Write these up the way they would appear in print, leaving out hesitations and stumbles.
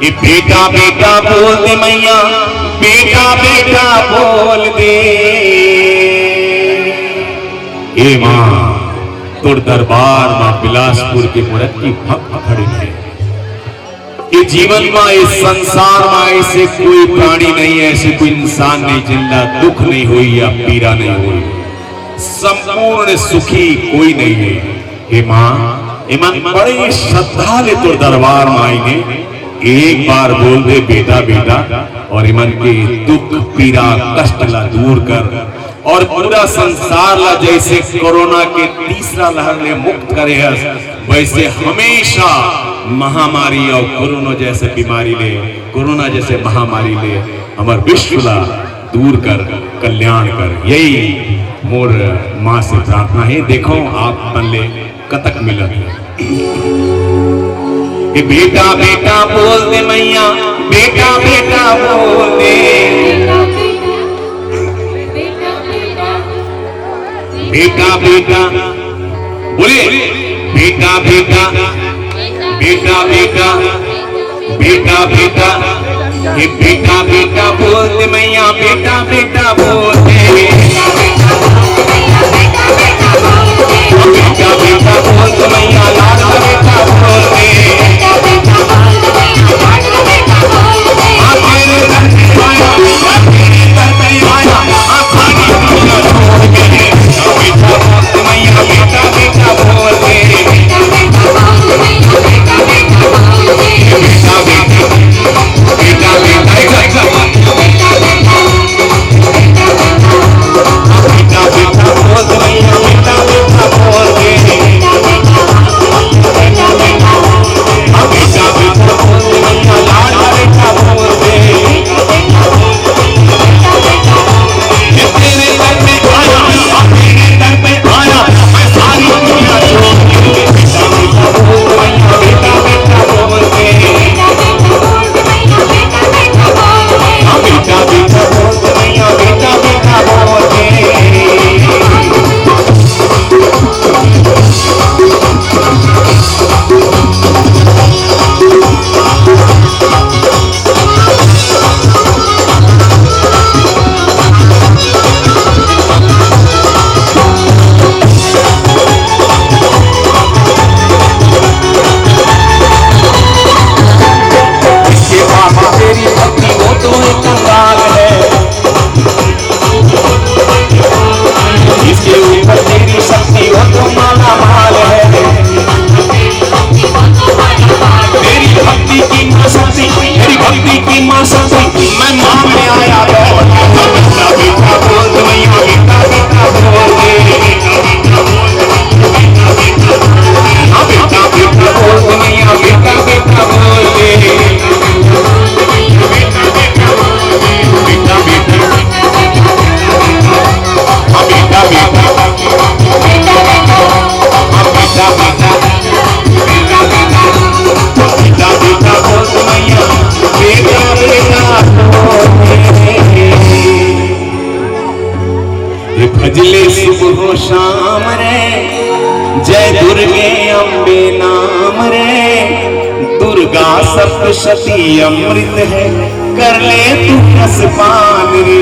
ये बेटा बेटा बोल दे मैया, बेटा बेटा बोल दे। ए मां तुर दरबार मां बिलासपुर के मूर्ति भक्त खड़ी है। ये जीवन में इस संसार में ऐसे कोई प्राणी नहीं है, ऐसे कोई इंसान नहीं जिंदा दुख नहीं हुई या पीड़ा नहीं हुई, संपूर्ण सुखी कोई नहीं है। हे मां इमन बड़े श्रद्धा ले तुर दरबार में आई ने एक बार बोल दे बेटा बेटा, और इमन के दुख पीड़ा कष्ट ला दूर कर, और पूरा संसार ला जैसे कोरोना के तीसरा लहर ने मुक्त करे है, वैसे हमेशा महामारी और कोरोना जैसे बीमारी ले, कोरोना जैसे महामारी ले हमार विश्व ला दूर कर, कल्याण कर। यही मोर मां से प्रार्थना है। देखो आप मन ले कतक मिलत कि बेटा बेटा बोल दे मैया, बेटा बेटा बोल दे। बेटा बेटा बोले, बेटा बेटा बेटा बेटा बेटा बेटा, ये बेटा बेटा बोल दे मैया, बेटा बेटा बोल दे। बेटा बेटा बोल दे मैया, लाल का बेटा बोल दे। भजले सुबह शाम रे, जय दुर्गे अम्बे नाम रे। दुर्गा सप्तशती अमृत है, कर ले तू रसपान रे।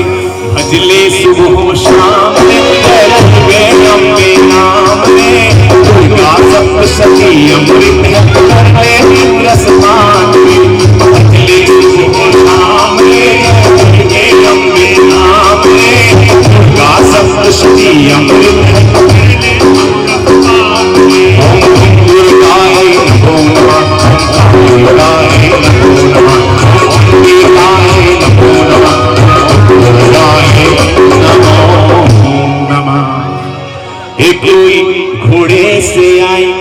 भजले सुबह शाम रे, जय दुर्गे अम्बे नाम रे। दुर्गा सप्तशती अमृत है, कर ले तू रसपान रे। भजले सुबह शाम रे, दुर्गे अम्बे नाम रे। दुर्गा सप्तशती अमृत है, ओम दुर्गाय नमो नमः, दुर्गाय नमो नमः, दुर्गाय नमो नमः, दुर्गाय नमो नमः। एक कोई घोड़े से आई,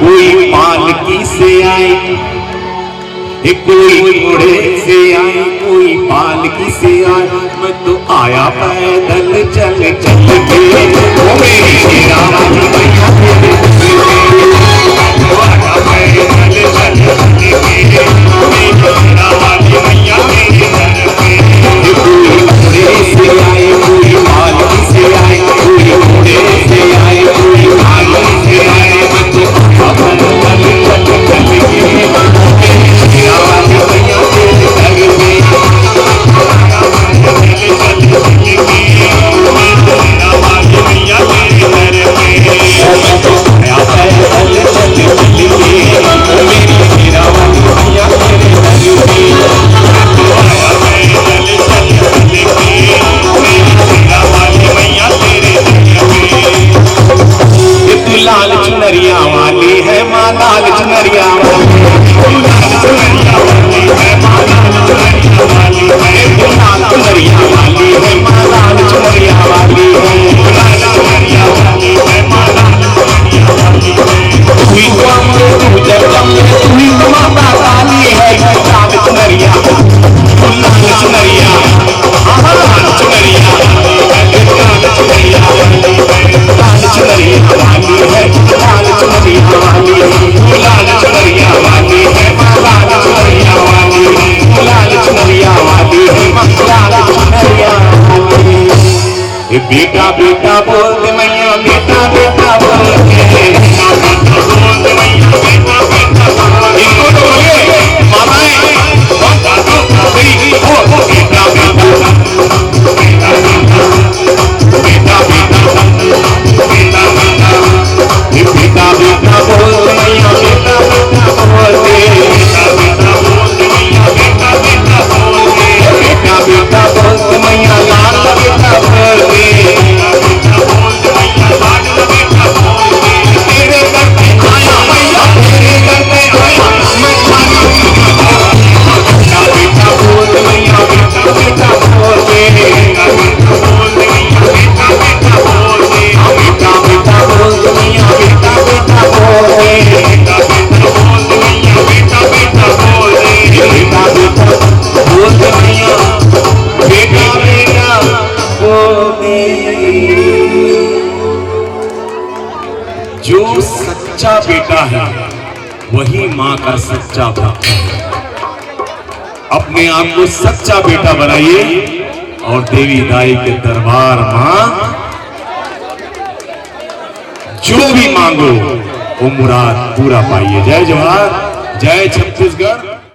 कोई पालकी से आई। एक कोई घोड़े से आई, कोई पालकी से आई। मैं तो आया पैदल चल चल के, ओ मेरी रानी मैया तेरे आया पैदल चल चल के, ओ मेरी रानी मैया तेरे दर पे। कोई घोड़े से आए, कोई पालकी से आए, कोई घोड़े से आए, कोई पालकी से आए। मैं तो आया पैदल चल चल के, बेटा बेटा बोल दे मैया, बेटा बेटा बोल दे, बेटा बेटा बोल दे मैया, बेटा बेटा बोल दे। इनको तो बोले माताएं बेटा बेटा बेटा बेटा बेटा बेटा बोल दे मैया, बेटा बेटा बोल दे, बेटा बेटा बोल दे मैया, बेटा बेटा बोल दे, बेटा बेटा बोल दे मैया, लाल बेटा बोल दे, बेटा बेटा बोल दे मैया, लाल बेटा बोल दे। तेरे घर पे आया मैया, तेरे घर पे आया मैं खाना, बेटा बेटा बोल दे मैया, बेटा बेटा बोल दे, बेटा बेटा बोल दे मैया, बेटा बेटा बोल दे, बेटा बेटा बोल दे मैया, बेटा बेटा बोल दे, बेटा बेटा बोल दे मैया, बेटा बेटा बोल दे, बेटा बेटा बोल दे मैया, बेटा बेटा बोल दे। जो सच्चा बेटा है वही माँ का सच्चा भक्त है। अपने आप को सच्चा बेटा बनाइए और देवी दाई के दरबार मां जो भी मांगो वो मुराद पूरा पाइए। जय जवाहर, जय छत्तीसगढ़।